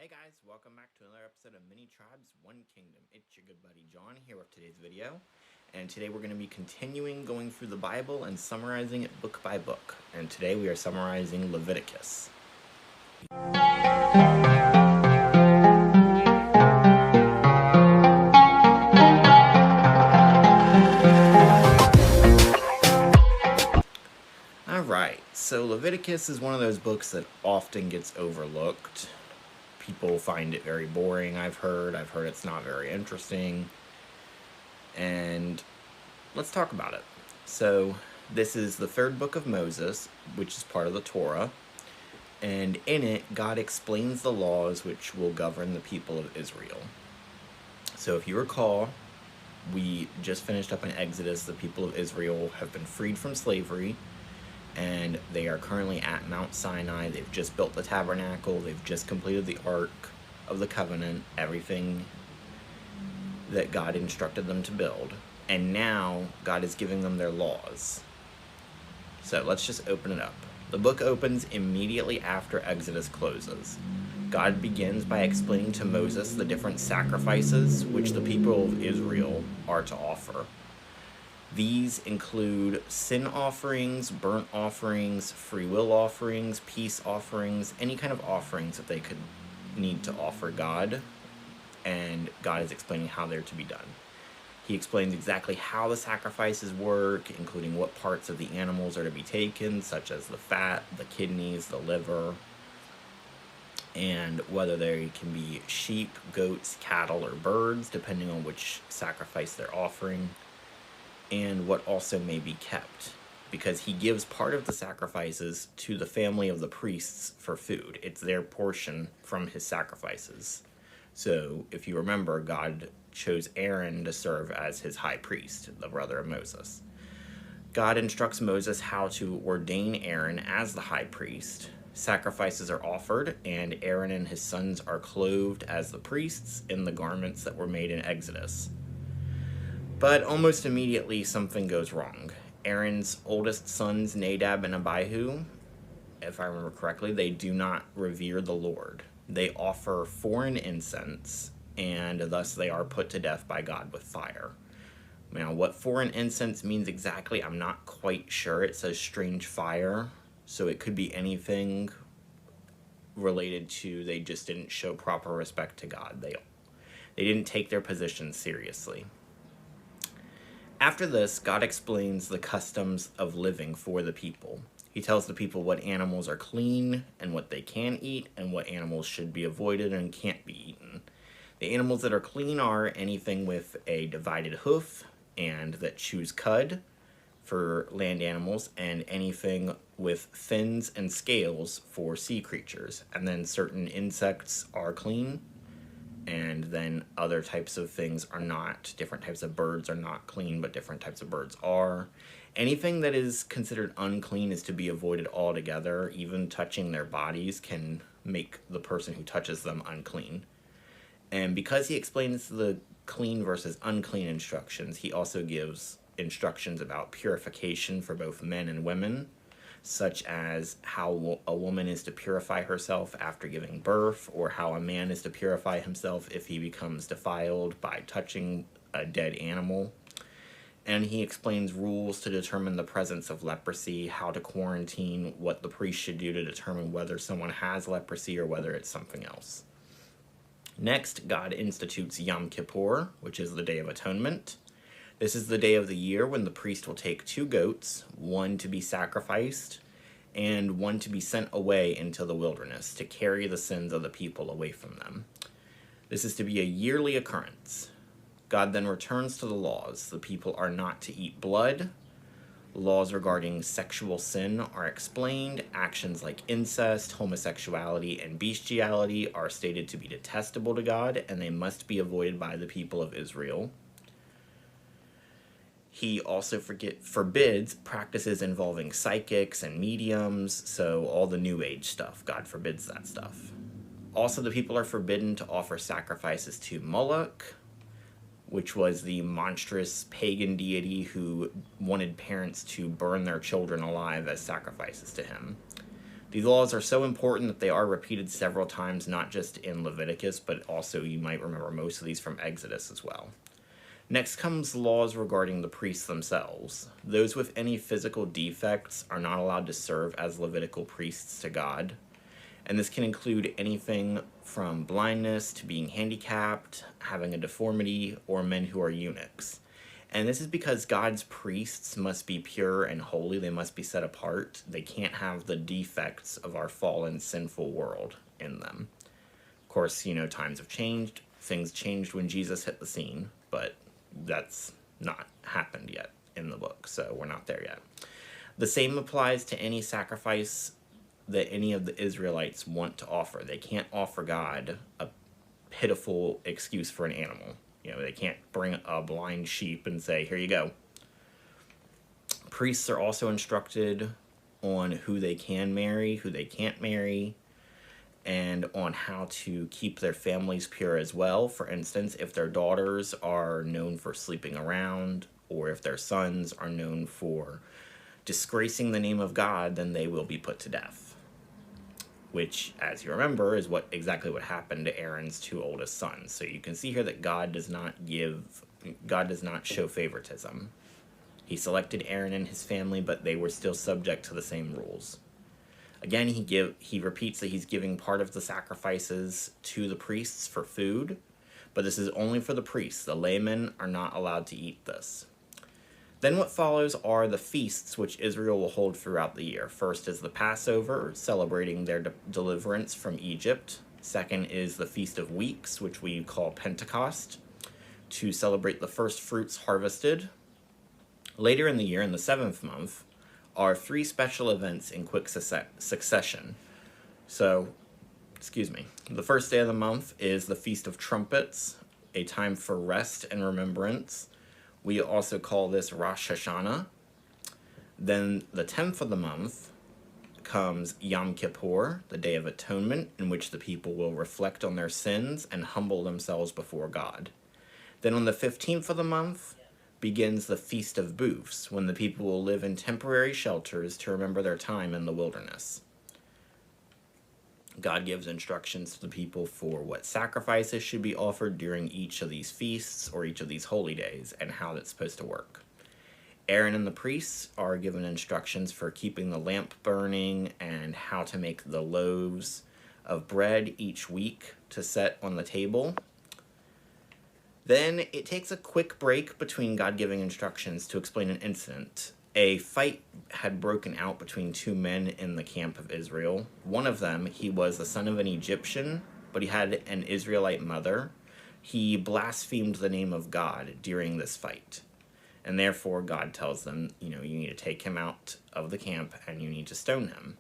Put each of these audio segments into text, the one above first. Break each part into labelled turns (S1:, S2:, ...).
S1: Hey guys, welcome back to another episode of Many Tribes, One Kingdom. It's your good buddy John here with today's video. And today we're going to be continuing going through the Bible and summarizing it book by book. And today we are summarizing Leviticus. Alright, so Leviticus is one of those books that often gets overlooked. People find it very boring, I've heard it's not very interesting, and let's talk about it. So this is the third book of Moses, which is part of the Torah, and in it God explains the laws which will govern the people of Israel. So if you recall, we just finished up in Exodus. The people of Israel have been freed from slavery, and they are currently at Mount Sinai. They've just built the tabernacle, they've just completed the Ark of the Covenant, everything that God instructed them to build, and now God is giving them their laws. So let's just open it up. The book opens immediately after Exodus closes. God begins by explaining to Moses the different sacrifices which the people of Israel are to offer. These include sin offerings, burnt offerings, free will offerings, peace offerings, any kind of offerings that they could need to offer God, and God is explaining how they're to be done. He explains exactly how the sacrifices work, including what parts of the animals are to be taken, such as the fat, the kidneys, the liver, and whether they can be sheep, goats, cattle, or birds, depending on which sacrifice they're offering, and what also may be kept, because he gives part of the sacrifices to the family of the priests for food. It's their portion from his sacrifices. So if you remember, God chose Aaron to serve as his high priest, the brother of Moses. God instructs Moses how to ordain Aaron as the high priest. Sacrifices are offered, and Aaron and his sons are clothed as the priests in the garments that were made in Exodus. But almost immediately something goes wrong. Aaron's oldest sons, Nadab and Abihu, if I remember correctly, they do not revere the Lord. They offer foreign incense, and thus they are put to death by God with fire. Now, what foreign incense means exactly, I'm not quite sure. It says strange fire, so it could be anything related to they just didn't show proper respect to God. They didn't take their position seriously. After this, God explains the customs of living for the people. He tells the people what animals are clean and what they can eat, and what animals should be avoided and can't be eaten. The animals that are clean are anything with a divided hoof and that chews cud for land animals, and anything with fins and scales for sea creatures. And then certain insects are clean, and then other types of things are not. Different types of birds are not clean, but different types of birds are. Anything that is considered unclean is to be avoided altogether. Even touching their bodies can make the person who touches them unclean. And because he explains the clean versus unclean instructions, he also gives instructions about purification for both men and women, such as how a woman is to purify herself after giving birth, or how a man is to purify himself if he becomes defiled by touching a dead animal. And he explains rules to determine the presence of leprosy, how to quarantine, what the priest should do to determine whether someone has leprosy or whether it's something else. Next, God institutes Yom Kippur, which is the Day of Atonement. This is the day of the year when the priest will take 2 goats, one to be sacrificed, and one to be sent away into the wilderness to carry the sins of the people away from them. This is to be a yearly occurrence. God then returns to the laws. The people are not to eat blood. Laws regarding sexual sin are explained. Actions like incest, homosexuality, and bestiality are stated to be detestable to God, and they must be avoided by the people of Israel. He also forbids practices involving psychics and mediums, so all the New Age stuff, God forbids that stuff. Also, the people are forbidden to offer sacrifices to Moloch, which was the monstrous pagan deity who wanted parents to burn their children alive as sacrifices to him. These laws are so important that they are repeated several times, not just in Leviticus, but also you might remember most of these from Exodus as well. Next comes laws regarding the priests themselves. Those with any physical defects are not allowed to serve as Levitical priests to God. And this can include anything from blindness to being handicapped, having a deformity, or men who are eunuchs. And this is because God's priests must be pure and holy. They must be set apart. They can't have the defects of our fallen, sinful world in them. Of course, times have changed. Things changed when Jesus hit the scene, but that's not happened yet in the book, so we're not there yet. The same applies to any sacrifice that any of the Israelites want to offer. They can't offer God a pitiful excuse for an animal. They can't bring a blind sheep and say, here you go. Priests are also instructed on who they can marry, who they can't marry, and on how to keep their families pure as well. For instance, if their daughters are known for sleeping around, or if their sons are known for disgracing the name of God, then they will be put to death. Which, as you remember, is exactly what happened to Aaron's two oldest sons. So you can see here that God does not show favoritism. He selected Aaron and his family, but they were still subject to the same rules. Again, he repeats that he's giving part of the sacrifices to the priests for food, but this is only for the priests. The laymen are not allowed to eat this. Then what follows are the feasts which Israel will hold throughout the year. First is the Passover, celebrating their deliverance from Egypt. Second is the Feast of Weeks, which we call Pentecost, to celebrate the first fruits harvested. Later in the year, in the 7th month, are 3 special events in quick succession. The first day of the month is the Feast of Trumpets, a time for rest and remembrance. We also call this Rosh Hashanah. Then the 10th of the month comes Yom Kippur, the Day of Atonement, in which the people will reflect on their sins and humble themselves before God. Then on the 15th of the month begins the Feast of Booths, when the people will live in temporary shelters to remember their time in the wilderness. God gives instructions to the people for what sacrifices should be offered during each of these feasts or each of these holy days and how that's supposed to work. Aaron and the priests are given instructions for keeping the lamp burning and how to make the loaves of bread each week to set on the table. Then it takes a quick break between God giving instructions to explain an incident. A fight had broken out between 2 men in the camp of Israel. One of them, he was the son of an Egyptian, but he had an Israelite mother. He blasphemed the name of God during this fight. And therefore, God tells them, you need to take him out of the camp and you need to stone him.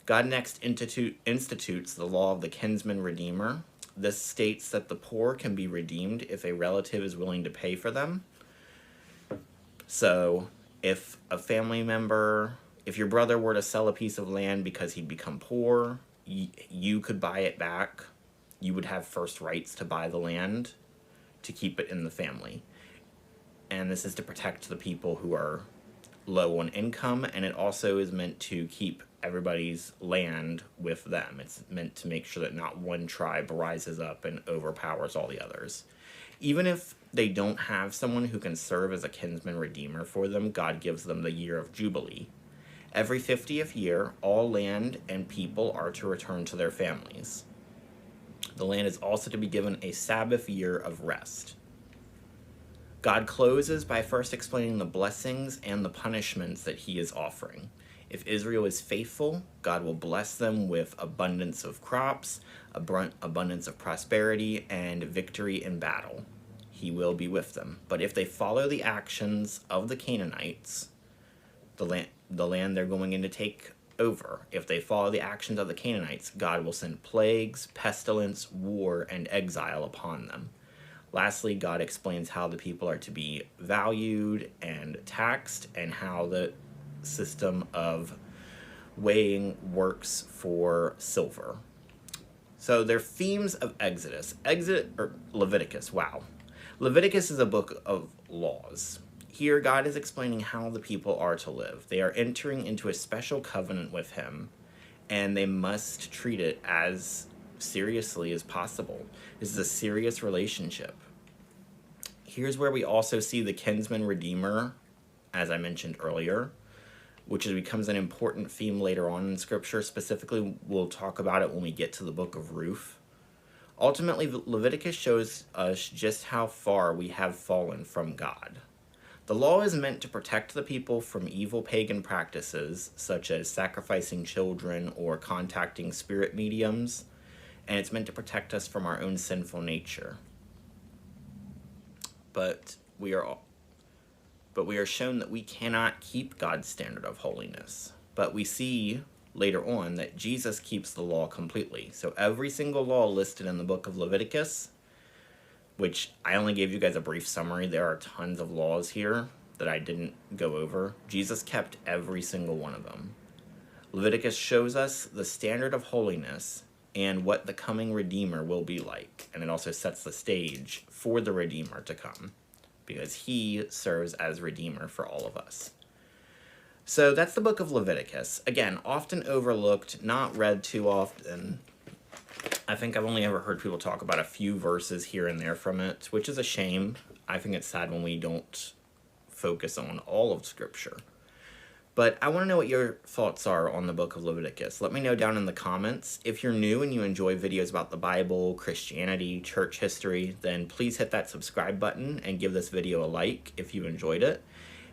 S1: God next institutes the law of the kinsman redeemer. This states that the poor can be redeemed if a relative is willing to pay for them. So, if your brother were to sell a piece of land because he'd become poor, you could buy it back. You would have first rights to buy the land to keep it in the family. And this is to protect the people who are low on income, and it also is meant to keep everybody's land with them. It's meant to make sure that not one tribe rises up and overpowers all the others. Even if they don't have someone who can serve as a kinsman redeemer for them, God gives them the year of Jubilee. Every 50th year, all land and people are to return to their families. The land is also to be given a Sabbath year of rest. God closes by first explaining the blessings and the punishments that he is offering. If Israel is faithful, God will bless them with abundance of crops, abundance of prosperity, and victory in battle. He will be with them. But if they follow the actions of the Canaanites, the land they're going in to take over, if they follow the actions of the Canaanites, God will send plagues, pestilence, war, and exile upon them. Lastly, God explains how the people are to be valued and taxed, and how the system of weighing works for silver. So they're themes of Leviticus. Wow. Leviticus is a book of laws. Here, God is explaining how the people are to live. They are entering into a special covenant with him, and they must treat it as seriously as possible. This is a serious relationship. Here's where we also see the kinsman redeemer, as I mentioned earlier, which becomes an important theme later on in Scripture. Specifically, we'll talk about it when we get to the book of Ruth. Ultimately, Leviticus shows us just how far we have fallen from God. The law is meant to protect the people from evil pagan practices, such as sacrificing children or contacting spirit mediums, and it's meant to protect us from our own sinful nature. But we are shown that we cannot keep God's standard of holiness. But we see later on that Jesus keeps the law completely. So every single law listed in the book of Leviticus, which I only gave you guys a brief summary, there are tons of laws here that I didn't go over. Jesus kept every single one of them. Leviticus shows us the standard of holiness and what the coming Redeemer will be like. And it also sets the stage for the Redeemer to come, because he serves as Redeemer for all of us. So that's the book of Leviticus. Again, often overlooked, not read too often. I think I've only ever heard people talk about a few verses here and there from it, which is a shame. I think it's sad when we don't focus on all of Scripture. But I want to know what your thoughts are on the book of Leviticus. Let me know down in the comments. If you're new and you enjoy videos about the Bible, Christianity, church history, then please hit that subscribe button and give this video a like if you enjoyed it.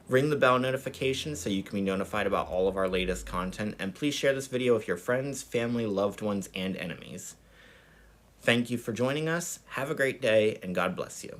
S1: Ring the bell notification so you can be notified about all of our latest content, and please share this video with your friends, family, loved ones, and enemies. Thank you for joining us. Have a great day, and God bless you.